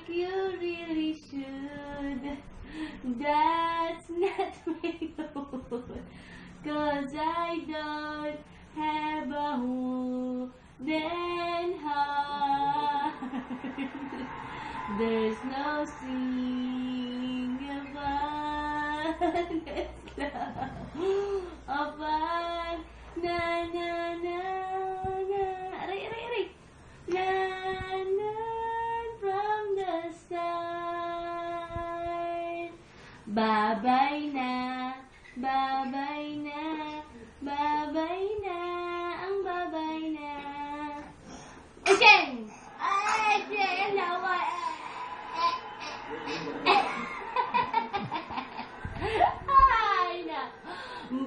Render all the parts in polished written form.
you really should. That's not my rule. 'Cause I don't have a wooden heart. There's no single honest love of one. Na na na na. Aray. Na na from the start. Babay na. Babay na. Babay na. Ang babay na. Okay! Ay, nawa. Ay, na.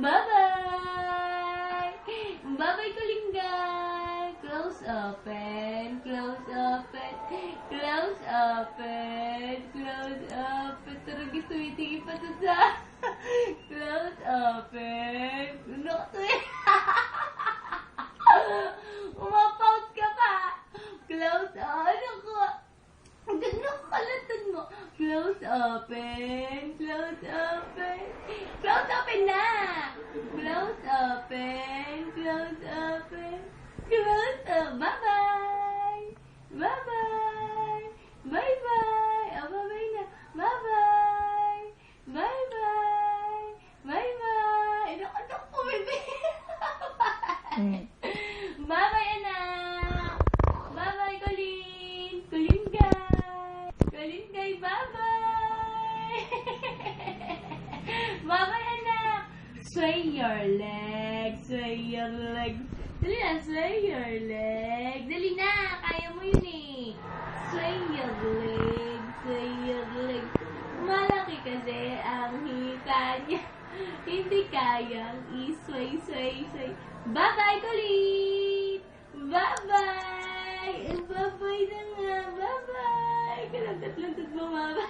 Bye-bye! Bye-bye, Kulingay! Close open, close open, close open, close open. Taragi, tumitingin pa to sa... Close open. Umapout ka pa. Close open. Ano ko? Ang ganda ko kalatan mo. Close open. Close open. Close open na. Close open. Close open. Close open. Bye-bye. Bye-bye. Bye-bye. Oh, bye-bye na. Bye-bye. Bye-bye. Bye-bye. Ano ko, baby? Bye-bye, anak. Bye-bye, Colin. Colin, bye-bye. Bye-bye, anak. Sway your legs. Sway your legs. Dali na, sway your legs. Dali na, kaya mo yun eh. Sway your legs. Sway your legs. Malaki kasi ang hita niya. Hindi kayang i-sway. Bye-bye, Colin! Bye-bye! Bye-bye na nga. Bye-bye! Kalantat-lantat mo, mama.